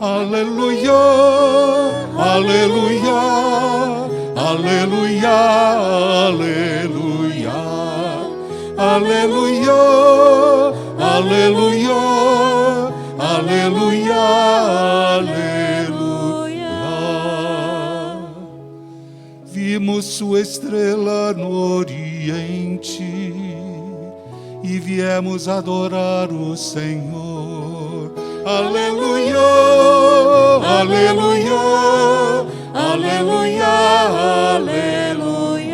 Aleluia, aleluia, aleluia, aleluia, aleluia, aleluia, aleluia, aleluia. Vimos sua estrela no oriente e viemos adorar o Senhor. Aleluia, aleluia, aleluia, aleluia,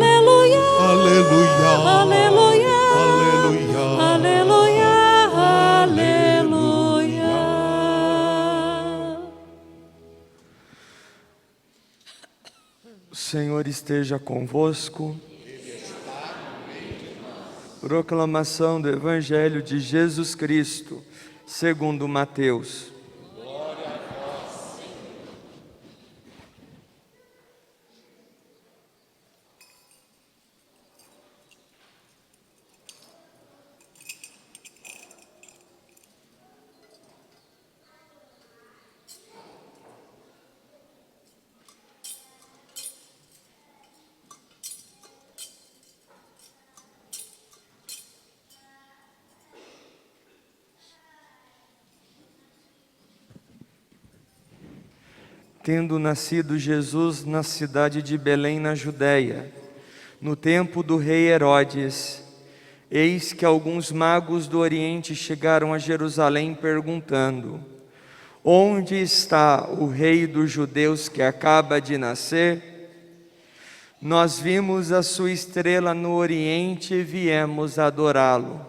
aleluia, aleluia, aleluia, aleluia, aleluia. O Senhor esteja convosco. Proclamação do Evangelho de Jesus Cristo, segundo Mateus. Glória a vós, Senhor. Tendo nascido Jesus na cidade de Belém, na Judéia, no tempo do rei Herodes, eis que alguns magos do Oriente chegaram a Jerusalém perguntando: onde está o rei dos judeus que acaba de nascer? Nós vimos a sua estrela no Oriente e viemos adorá-lo.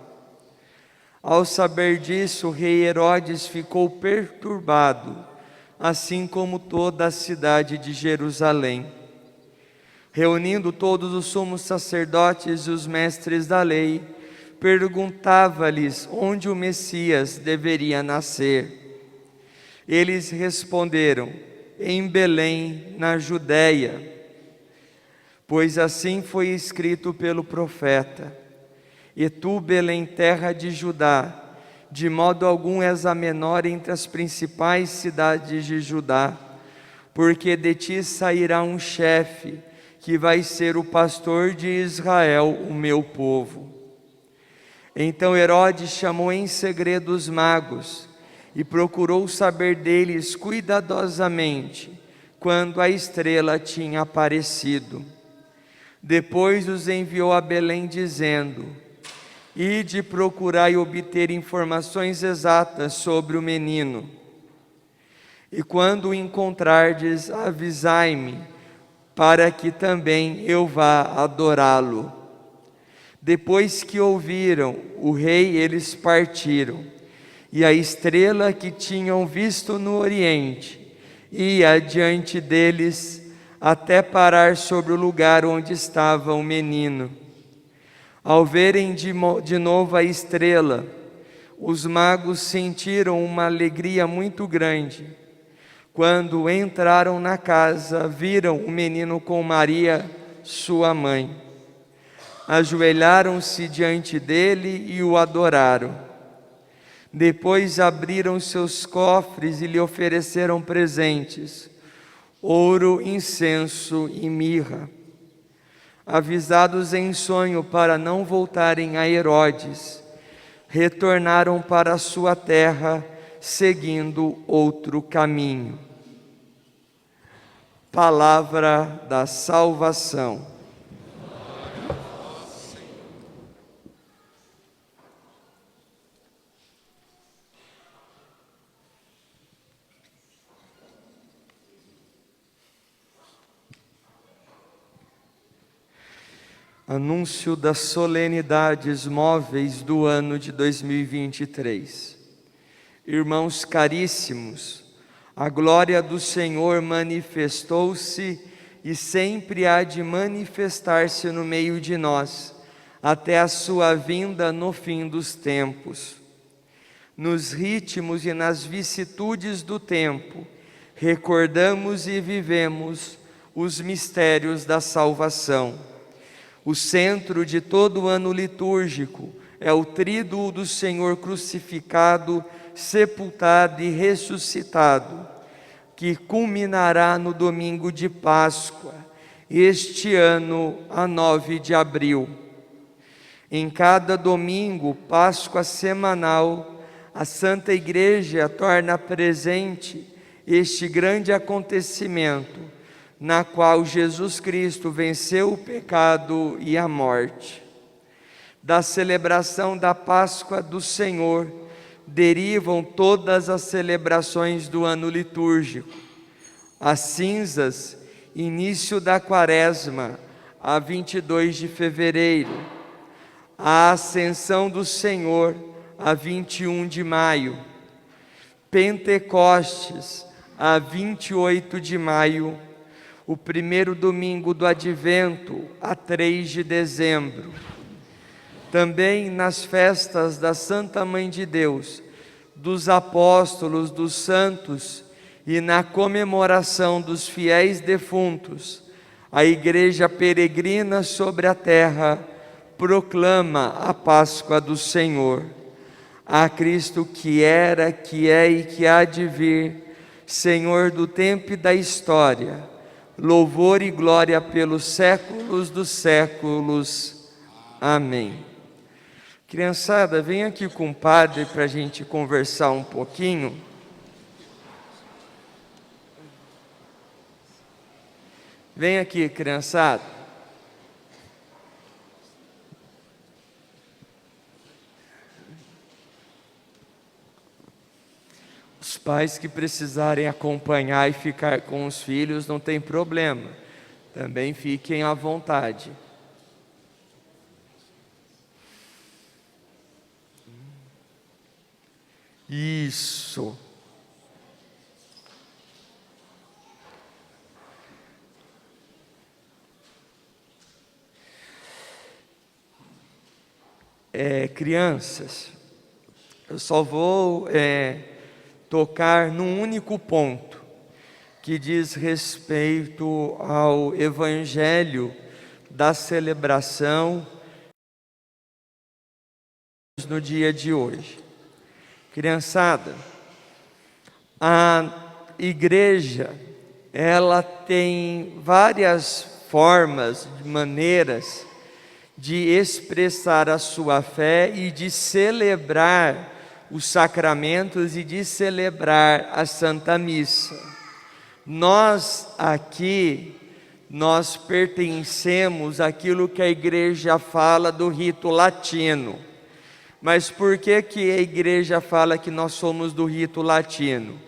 Ao saber disso, o rei Herodes ficou perturbado, assim como toda a cidade de Jerusalém. Reunindo todos os sumos sacerdotes e os mestres da lei, perguntava-lhes onde o Messias deveria nascer. Eles responderam: em Belém, na Judéia, pois assim foi escrito pelo profeta: e tu, Belém, terra de Judá, de modo algum és a menor entre as principais cidades de Judá, porque de ti sairá um chefe, que vai ser o pastor de Israel, o meu povo. Então Herodes chamou em segredo os magos, e procurou saber deles cuidadosamente, quando a estrela tinha aparecido. Depois os enviou a Belém, dizendo: ide procurar e obter informações exatas sobre o menino. E quando o encontrardes, avisai-me, para que também eu vá adorá-lo. Depois que ouviram o rei, eles partiram, e a estrela que tinham visto no Oriente ia diante deles, até parar sobre o lugar onde estava o menino. Ao verem de novo a estrela, os magos sentiram uma alegria muito grande. Quando entraram na casa, viram o menino com Maria, sua mãe. Ajoelharam-se diante dele e o adoraram. Depois abriram seus cofres e lhe ofereceram presentes: ouro, incenso e mirra. Avisados em sonho para não voltarem a Herodes, retornaram para a sua terra, seguindo outro caminho. Palavra da salvação. Anúncio das solenidades móveis do ano de 2023. Irmãos caríssimos, a glória do Senhor manifestou-se e sempre há de manifestar-se no meio de nós, até a sua vinda no fim dos tempos. Nos ritmos e nas vicissitudes do tempo, recordamos e vivemos os mistérios da salvação. O centro de todo o ano litúrgico é o tríduo do Senhor crucificado, sepultado e ressuscitado, que culminará no domingo de Páscoa, este ano, a 9 de abril. Em cada domingo, Páscoa semanal, a Santa Igreja torna presente este grande acontecimento, na qual Jesus Cristo venceu o pecado e a morte. Da celebração da Páscoa do Senhor derivam todas as celebrações do ano litúrgico. As cinzas, início da Quaresma, a 22 de fevereiro. A Ascensão do Senhor, a 21 de maio. Pentecostes, a 28 de maio. O primeiro domingo do Advento, a 3 de dezembro. Também nas festas da Santa Mãe de Deus, dos apóstolos, dos santos e na comemoração dos fiéis defuntos, a Igreja peregrina sobre a terra proclama a Páscoa do Senhor. A Cristo que era, que é e que há de vir, Senhor do tempo e da história, louvor e glória pelos séculos dos séculos. Amém. Criançada, vem aqui com o padre para a gente conversar um pouquinho. Vem aqui, criançada. Os pais que precisarem acompanhar e ficar com os filhos, não tem problema. Também fiquem à vontade. Isso. Crianças, eu só vou tocar num único ponto, que diz respeito ao Evangelho da celebração no dia de hoje. Criançada, a igreja, ela tem várias formas, maneiras de expressar a sua fé e de celebrar os sacramentos e de celebrar a Santa Missa. Nós aqui, nós pertencemos àquilo que a igreja fala do rito latino. Mas por que a igreja fala que nós somos do rito latino?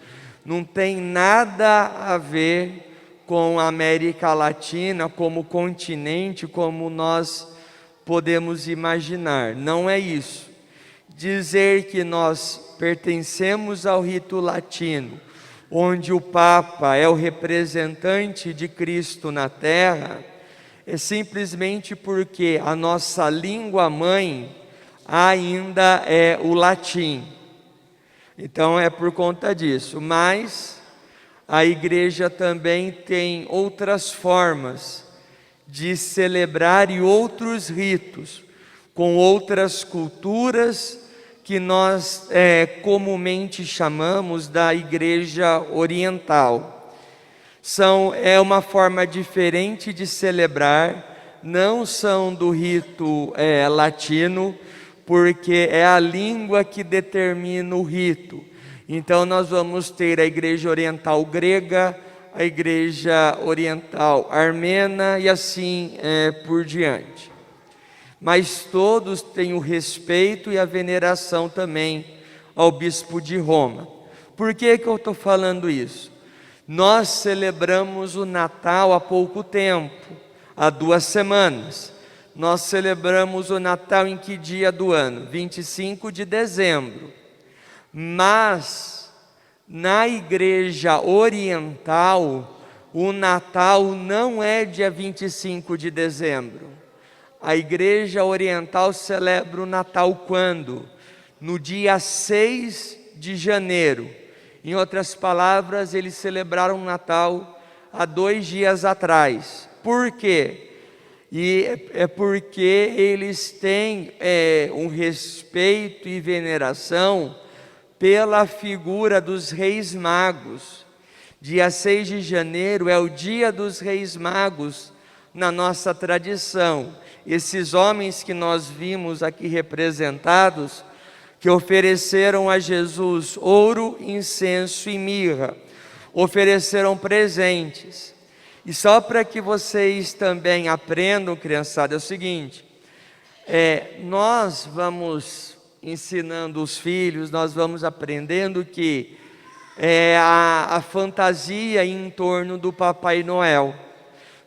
Não tem nada a ver com a América Latina como continente, como nós podemos imaginar. Não é isso. Dizer que nós pertencemos ao rito latino, onde o Papa é o representante de Cristo na terra, é simplesmente porque a nossa língua mãe ainda é o latim. Então é por conta disso. Mas a igreja também tem outras formas de celebrar e outros ritos, com outras culturas que nós comumente chamamos da igreja oriental. É uma forma diferente de celebrar, não são do rito latino, porque é a língua que determina o rito. Então nós vamos ter a igreja oriental grega, a igreja oriental armena e assim por diante. Mas todos têm o respeito e a veneração também ao bispo de Roma. Por que eu estou falando isso? Nós celebramos o Natal há pouco tempo, há 2 semanas. Nós celebramos o Natal em que dia do ano? 25 de dezembro. Mas, na igreja oriental, o Natal não é dia 25 de dezembro. A igreja oriental celebra o Natal quando? No dia 6 de janeiro. Em outras palavras, eles celebraram o Natal há 2 dias atrás. Por quê? E é porque eles têm um respeito e veneração pela figura dos Reis Magos. Dia 6 de janeiro é o dia dos Reis Magos na nossa tradição. Esses homens que nós vimos aqui representados, que ofereceram a Jesus ouro, incenso e mirra, ofereceram presentes. E só para que vocês também aprendam, criançada, é o seguinte: nós vamos ensinando os filhos, nós vamos aprendendo que a fantasia em torno do Papai Noel.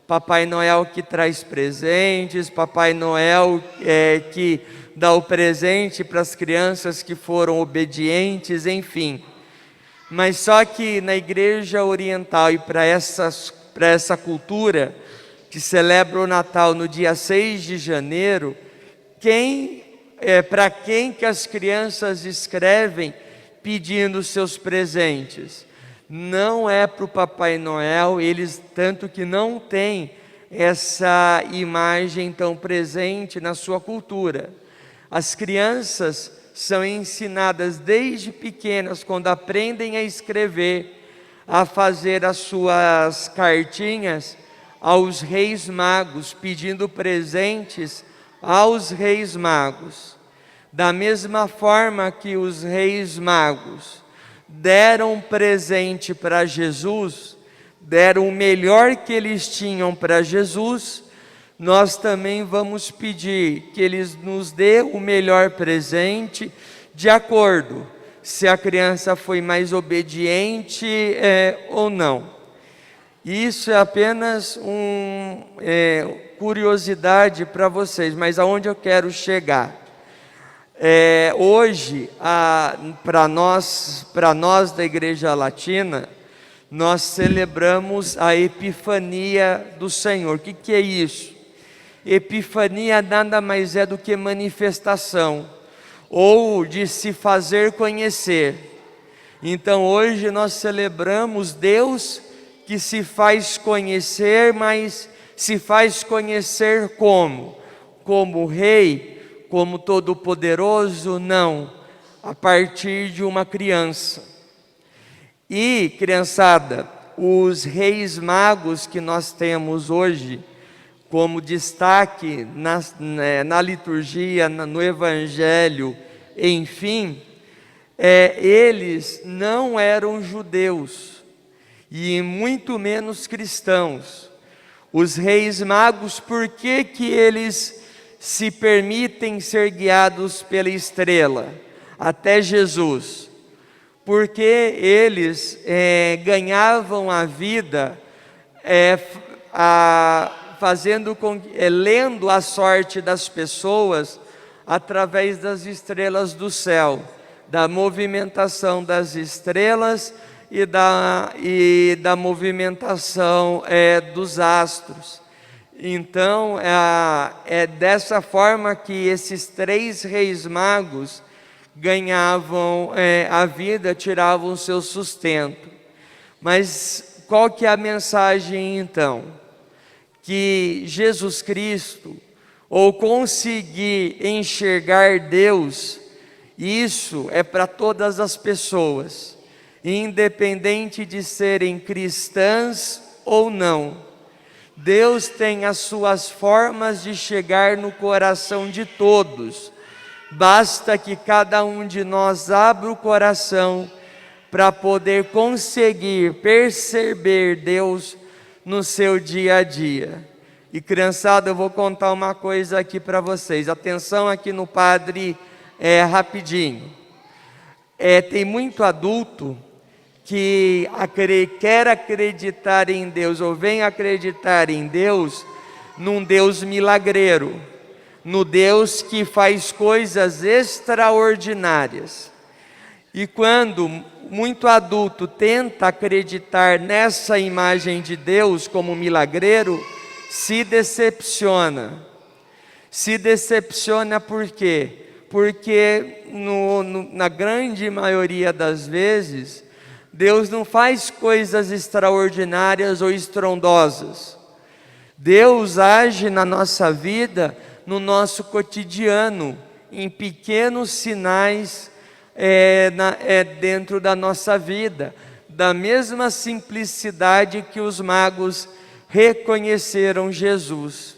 Papai Noel que traz presentes, Papai Noel que dá o presente para as crianças que foram obedientes, enfim. Mas só que na Igreja Oriental e para essa cultura que celebra o Natal no dia 6 de janeiro, para quem que as crianças escrevem pedindo seus presentes? Não é para o Papai Noel, eles tanto que não têm essa imagem tão presente na sua cultura. As crianças são ensinadas desde pequenas, quando aprendem a escrever, a fazer as suas cartinhas aos Reis Magos, pedindo presentes aos Reis Magos. Da mesma forma que os Reis Magos deram presente para Jesus, deram o melhor que eles tinham para Jesus, nós também vamos pedir que eles nos dê o melhor presente, de acordo se a criança foi mais obediente ou não. Isso é apenas curiosidade para vocês, mas aonde eu quero chegar? Hoje, para nós da Igreja Latina, nós celebramos a Epifania do Senhor. O que é isso? Epifania nada mais é do que manifestação, ou de se fazer conhecer. Então hoje nós celebramos Deus que se faz conhecer, mas se faz conhecer como? Como Rei, como Todo-Poderoso? Não, a partir de uma criança. E, criançada, os Reis Magos que nós temos hoje, como destaque na liturgia, no Evangelho, enfim, eles não eram judeus, e muito menos cristãos. Os Reis Magos, por que eles se permitem ser guiados pela estrela até Jesus? Porque eles ganhavam a vida lendo a sorte das pessoas através das estrelas do céu, da movimentação das estrelas e da movimentação dos astros. Então é dessa forma que esses 3 Reis Magos ganhavam a vida, tiravam o seu sustento. Mas qual que é a mensagem então? Que Jesus Cristo, ou conseguir enxergar Deus, isso é para todas as pessoas, independente de serem cristãs ou não. Deus tem as suas formas de chegar no coração de todos. Basta que cada um de nós abra o coração para poder conseguir perceber Deus no seu dia a dia. E criançada, eu vou contar uma coisa aqui para vocês. Atenção aqui no padre, rapidinho. Tem muito adulto que quer acreditar em Deus, ou vem acreditar em Deus, num Deus milagreiro, no Deus que faz coisas extraordinárias. E quando muito adulto tenta acreditar nessa imagem de Deus como milagreiro, se decepciona. Se decepciona por quê? Porque na grande maioria das vezes, Deus não faz coisas extraordinárias ou estrondosas. Deus age na nossa vida, no nosso cotidiano, em pequenos sinais dentro da nossa vida, da mesma simplicidade que os magos reconheceram Jesus.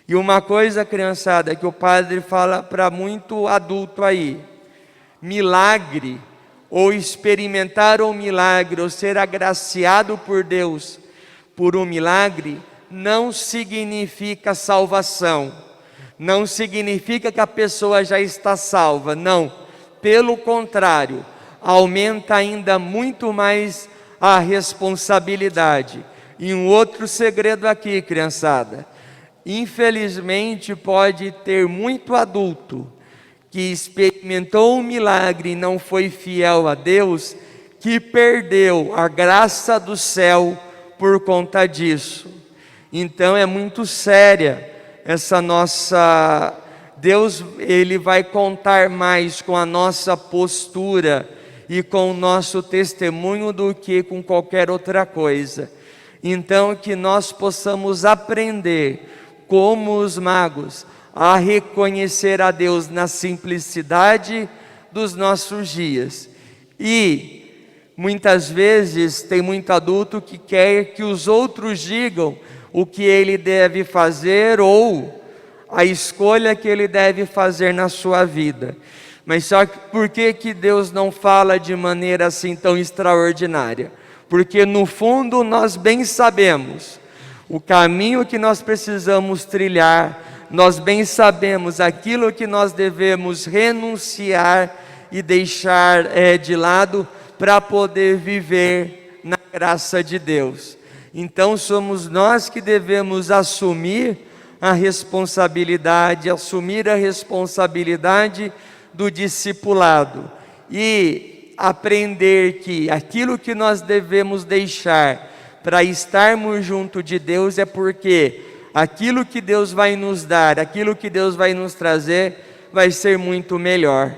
E uma coisa, criançada, que o padre fala para muito adulto aí: milagre, ou experimentar um milagre, ou ser agraciado por Deus por um milagre, não significa salvação, não significa que a pessoa já está salva, não, pelo contrário, aumenta ainda muito mais a responsabilidade. E um outro segredo aqui, criançada: infelizmente pode ter muito adulto que experimentou um milagre e não foi fiel a Deus, que perdeu a graça do céu por conta disso. Então é muito séria essa nossa... Deus, Ele vai contar mais com a nossa postura e com o nosso testemunho do que com qualquer outra coisa. Então que nós possamos aprender, como os magos, a reconhecer a Deus na simplicidade dos nossos dias. E muitas vezes tem muito adulto que quer que os outros digam o que ele deve fazer ou a escolha que ele deve fazer na sua vida. Mas só que por que Deus não fala de maneira assim tão extraordinária? Porque no fundo nós bem sabemos o caminho que nós precisamos trilhar, nós bem sabemos aquilo que nós devemos renunciar e deixar de lado para poder viver na graça de Deus. Então somos nós que devemos assumir a responsabilidade do discipulado e aprender que aquilo que nós devemos deixar para estarmos junto de Deus é porque aquilo que Deus vai nos dar, aquilo que Deus vai nos trazer, vai ser muito melhor.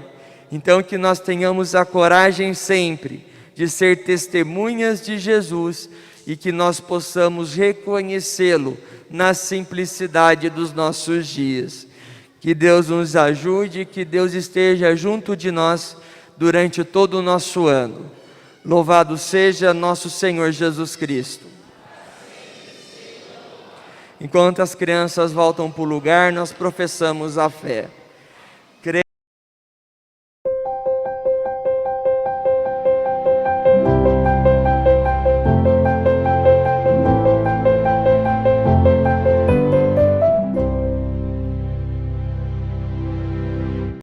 Então que nós tenhamos a coragem sempre de ser testemunhas de Jesus e que nós possamos reconhecê-lo na simplicidade dos nossos dias. Que Deus nos ajude, que Deus esteja junto de nós durante todo o nosso ano. Louvado seja nosso Senhor Jesus Cristo. Enquanto as crianças voltam para o lugar, nós professamos a fé.